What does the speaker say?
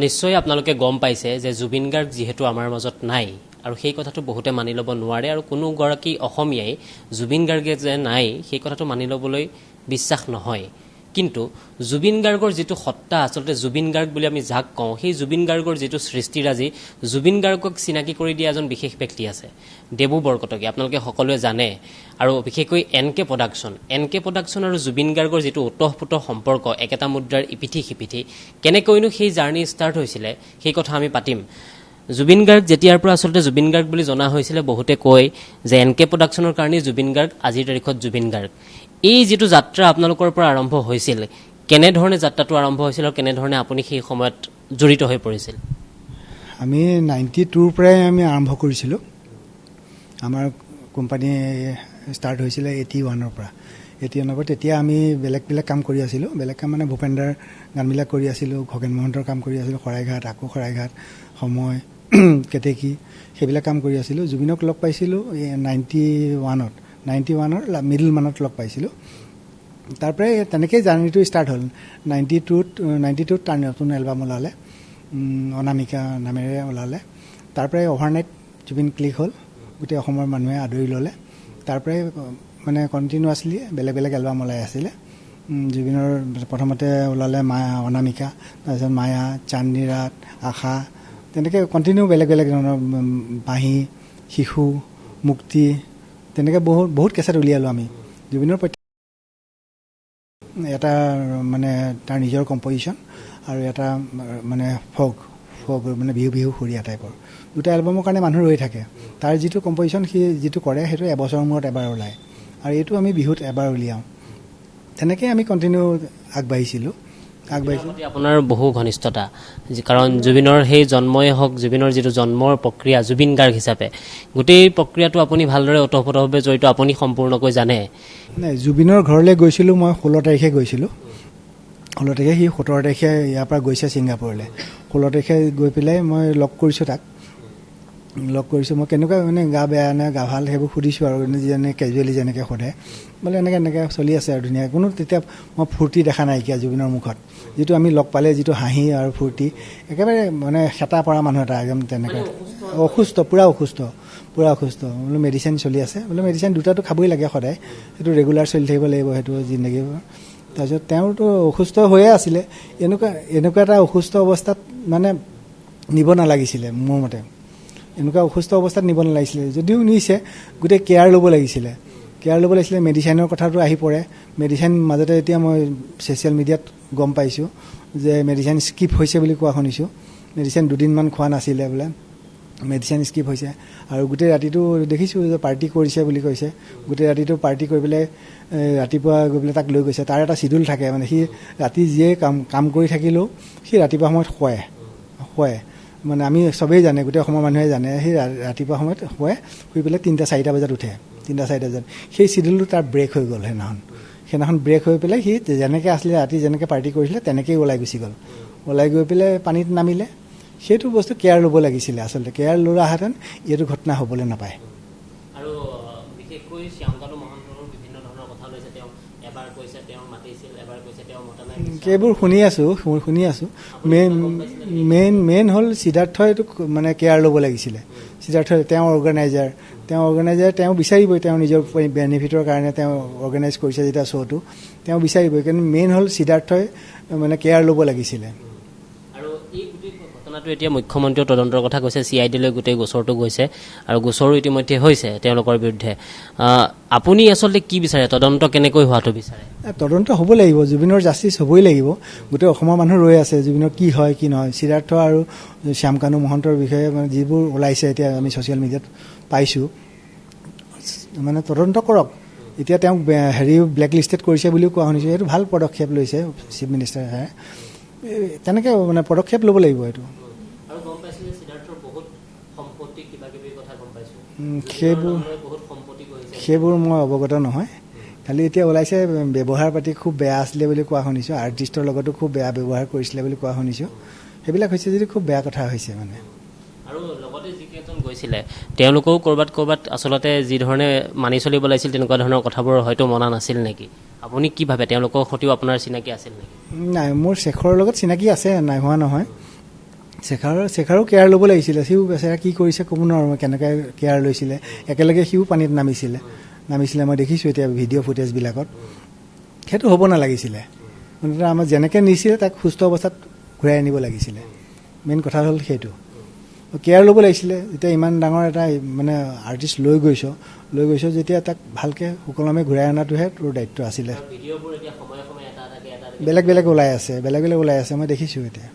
নিশ্চয় আপোনালোকে গম পাইছে যে জুবিন গাৰ্গ যিহেতু আমাৰ মাজত নাই আৰু সেই কথাটো বহুতে মানি ল'ব নোৱাৰে আৰু কোনো গৰাকী অসমীয়াই জুবিন গাৰ্গে যে নাই সেই কথাটো মানি ল'বলৈ বিশ্বাস নহয় কিন্তু জুবিন গাৰ্গৰ যিটো সত্তা আচলতে জুবিন গাৰ্গ বুলি আমি যাক কওঁ সেই জুবিন গাৰ্গৰ যিটো সৃষ্টিৰাজি জুবিন গাৰ্গক চিনাকি কৰি দিয়া এজন বিশেষ ব্যক্তি আছে দেবু বৰকটকী আপোনালোকে সকলোৱে জানে আৰু বিশেষকৈ এন কে প্ৰডাকশ্যন আৰু জুবিন গাৰ্গৰ যিটো ওতঃপুতঃ সম্পৰ্ক একেটা মুদ্ৰাৰ ইপিঠি সিপিঠি কেনেকৈনো সেই জাৰ্ণি ষ্টাৰ্ট হৈছিলে সেই কথা আমি পাতিম জুবিন গাৰ্গ যেতিয়াৰ পৰা আচলতে জুবিন গাৰ্গ বুলি জনা হৈছিলে বহুতে কয় যে এন কে প্ৰডাকশ্যনৰ কাৰণে জুবিন গাৰ্গ আজিৰ তাৰিখত জুবিন গাৰ্গ এই যিটো যাত্ৰা আপোনালোকৰ পৰা আৰম্ভ হৈছিল কেনেধৰণে যাত্ৰাটো আৰম্ভ হৈছিল আৰু কেনেধৰণে আপুনি সেই সময়ত জড়িত হৈ পৰিছিল আমি 92 পৰাই আমি আৰম্ভ কৰিছিলোঁ আমাৰ কোম্পানী ষ্টাৰ্ট হৈছিলে 81 পৰা 81 পৰা তেতিয়া আমি বেলেগ কাম কৰি আছিলোঁ বেলেগ কাম মানে ভূপেন্দ্ৰৰ গানবিলাক কৰি আছিলোঁ খগেন মহন্তৰ কাম কৰি আছিলোঁ শৰাইঘাট সময় কেতেকী সেইবিলাক কাম কৰি আছিলোঁ জুবিনক লগ পাইছিলোঁ 91ৰ মিডল মানত লগ পাইছিলোঁ তাৰ পৰাই তেনেকেই জাৰ্ণিটো ষ্টাৰ্ট হ'ল 92ত তাৰ নতুন এলবাম ওলালে অনামিকা নামেৰে ওলালে তাৰ পৰাই অভাৰনাইট জুবিন ক্লিক হ'ল গোটেই অসমৰ মানুহে আদৰি ল'লে তাৰ পৰাই মানে কণ্টিনিউৱাছলি বেলেগ এলবাম ওলাই আছিলে জুবিনৰ প্ৰথমতে ওলালে অনামিকা তাৰপিছত মায়া চান্দনী ৰাত আশা তেনেকৈ কণ্টিনিউ বেলেগ ধৰণৰ বাঁহী শিশু মুক্তি তেনেকৈ বহুত কেছেট উলিয়ালোঁ আমি জুবিনৰ এটা মানে তাৰ নিজৰ কম্পজিশ্যন আৰু এটা মানে ফক মানে বিহু সৰীয়া টাইপৰ দুটা এলবামৰ কাৰণে মানুহ ৰৈ থাকে তাৰ যিটো কম্পজিশ্যন সি যিটো কৰে সেইটো এবছৰৰ মূৰত এবাৰ ওলায় আৰু এইটো আমি বিহুত এবাৰ উলিয়াওঁ তেনেকৈ আমি কণ্টিনিউ আগবাঢ়িছিলোঁ আপোনাৰ বহু ঘনিষ্ঠতা কাৰণ জুবিনৰ সেই জন্মই হওক জুবিনৰ যিটো জন্মৰ প্ৰক্ৰিয়া জুবিন গাৰ্গ হিচাপে গোটেই প্ৰক্ৰিয়াটো আপুনি ভালদৰে ওতঃপ্ৰোতভাৱে জড়িত আপুনি সম্পূৰ্ণকৈ জানে নাই জুবিনৰ ঘৰলৈ গৈছিলোঁ মই 16 তাৰিখে গৈছিলোঁ 16 তাৰিখে সি 17 তাৰিখে ইয়াৰ পৰা গৈছে ছিংগাপুৰলৈ 16 তাৰিখে গৈ পেলাই মই লগ কৰিছোঁ মই কেনেকুৱা মানে গা বেয়া নে গা ভাল সেইবোৰ সুধিছোঁ আৰু যেনে কেজুৱেলি যেনেকৈ সোধে বোলে এনেকৈ চলি আছে আৰু ধুনীয়া কোনো তেতিয়া মই ফূৰ্তি দেখা নাইকিয়া জুবিনৰ মুখত যিটো আমি লগ পালে যিটো হাঁহি আৰু ফূৰ্তি একেবাৰে মানে হেতা পৰা মানুহ এটা একদম তেনেকৈ পূৰা অসুস্থ বোলো মেডিচিন চলি আছে বোলে মেডিচিন দুটাটো খাবই লাগে সদায় সেইটো ৰেগুলাৰ চলি থাকিব লাগিব সেইটো জিন্দগী তাৰপিছত তেওঁতো অসুস্থ হৈয়ে আছিলে এনেকুৱা এটা অসুস্থ অৱস্থাত মানে নিব নালাগিছিলে মোৰ মতে এনেকুৱা অসুস্থ অৱস্থাত নিব নালাগিছিলে যদিও নিছে গোটেই কেয়াৰ ল'ব লাগিছিলে মেডিচিনৰ কথাটো আহি পৰে মেডিচিন মাজতে এতিয়া মই ছ'চিয়েল মিডিয়াত গম পাইছোঁ যে মেডিচিন স্কিপ হৈছে বুলি কোৱা শুনিছোঁ মেডিচিন দুদিনমান খোৱা নাছিলে বোলে মেডিচিন স্কিপ হৈছে আৰু গোটেই ৰাতিটো দেখিছোঁ যে পাৰ্টি কৰিছে বুলি কৈছে গোটেই ৰাতিটো পাৰ্টি কৰি পেলাই ৰাতিপুৱা গৈ পেলাই তাক লৈ গৈছে তাৰ এটা চিডিউল থাকে মানে সি ৰাতি যিয়ে কাম কৰি থাকিলেও সি ৰাতিপুৱা সময়ত শুৱে মানে আমি চবেই জানে গোটেই অসমৰ মানুহে জানে সি ৰাতিপুৱা সময়ত শুই পেলাই 3-4 বজাত উঠে 3-4 বজাত সেই চিডিউলটো তাৰ ব্ৰেক হৈ গ'ল সেইদিনাখন ব্ৰেক হৈ পেলাই সি যেনেকৈ আছিলে ৰাতি যেনেকৈ পাৰ্টি কৰিছিলে তেনেকৈয়ে ওলাই গুচি গ'ল ওলাই গৈ পেলাই পানীত নামিলে সেইটো বস্তু কেয়াৰ ল'ব লাগিছিলে আচলতে কেয়াৰ লোৱাহেঁতেন এইটো ঘটনা হ'বলৈ নাপায় আৰু বিশেষকৈ শ্যামকানু মহন্তৰো বিভিন্ন ধৰণৰ কথা লৈছে তেওঁ এবাৰ কৈছে তেওঁ মাতিছিল এবাৰ কৈছে তেওঁ মতা নাই সেইবোৰ শুনি আছোঁ মেইন হ'ল সিদ্ধাৰ্থই এইটো মানে কেয়াৰ ল'ব লাগিছিলে সিদ্ধাৰ্থ তেওঁ অৰ্গেনাইজাৰ তেওঁ বিচাৰিবই তেওঁ নিজৰ বেনিফিটৰ কাৰণে তেওঁ অৰ্গেনাইজ কৰিছে যেতিয়া শ্ব'টো তেওঁ বিচাৰিবই কিন্তু মেইন হ'ল সিদ্ধাৰ্থই মানে কেয়াৰ ল'ব লাগিছিলে আৰু এই গোটেই ঘটনাটো এতিয়া মুখ্যমন্ত্ৰীয়ে তদন্তৰ কথা কৈছে CID-লৈ গোটেই গোচৰটো গৈছে আৰু গোচৰো ইতিমধ্যে হৈছে তেওঁলোকৰ বিৰুদ্ধে আপুনি আচলতে কি বিচাৰে তদন্ত কেনেকৈ হোৱাটো বিচাৰে তদন্ত হ'ব লাগিব জুবিনৰ জাষ্টিচ হ'বই লাগিব গোটেই অসমৰ মানুহ ৰৈ আছে জুবিনৰ কি হয় কি নহয় সিদ্ধাৰ্থ আৰু শ্যামকানু মহন্তৰ বিষয়ে মানে যিবোৰ ওলাইছে এতিয়া আমি ছ'চিয়েল মিডিয়াত পাইছোঁ মানে তদন্ত কৰক এতিয়া তেওঁক ব্লেক লিষ্টেড কৰিছে বুলিও কোৱা শুনিছোঁ এইটো ভাল পদক্ষেপ লৈছে চিফ মিনিষ্টাৰে তেনেকৈ মানে পদক্ষেপ ল'ব লাগিব এইটো সেইবোৰ মই অৱগত নহয় খালি এতিয়া ওলাইছে ব্যৱহাৰ পাতি খুব বেয়া আছিলে বুলি কোৱা শুনিছোঁ আৰ্টিষ্টৰ লগতো খুব বেয়া ব্যৱহাৰ কৰিছিলে বুলি কোৱা শুনিছোঁ সেইবিলাক হৈছে যদি খুব বেয়া কথা হৈছে মানে আৰু লগতে যিকেইজন গৈছিলে তেওঁলোকেও ক'ৰবাত আচলতে যিধৰণে মানি চলিব লাগিছিল তেনেকুৱা ধৰণৰ কথাবোৰ হয়তো মনা নাছিল নেকি আপুনি কি ভাবে তেওঁলোকৰ সৈতেও আপোনাৰ চিনাকি আছিল নেকি নাই মোৰ শেখৰৰ লগত চিনাকি আছে নাই হোৱা নহয় শেখাৰো কেয়াৰ ল'ব লাগিছিলে। সিও বেচেৰা কি কৰিছে ক'ব নোৱাৰোঁ মই, কেনেকৈ কেয়াৰ লৈছিলে। একেলগে সিও পানীত নামিছিলে মই দেখিছোঁ এতিয়া ভিডিঅ' ফুটেজবিলাকত। সেইটো হ'ব নালাগিছিলে। মুঠতে আমাৰ যেনেকৈ নিছিলে তাক সুস্থ অৱস্থাত ঘূৰাই আনিব লাগিছিলে। মেইন কথা হ'ল সেইটো, কেয়াৰ ল'ব লাগিছিলে। যেতিয়া ইমান ডাঙৰ এটা মানে আৰ্টিষ্ট লৈ গৈছ যেতিয়া তাক ভালকৈ সুকলমে ঘূৰাই অনাটোহে তোৰ দায়িত্ব আছিলে। বেলেগ ওলাই আছে মই দেখিছোঁ এতিয়া।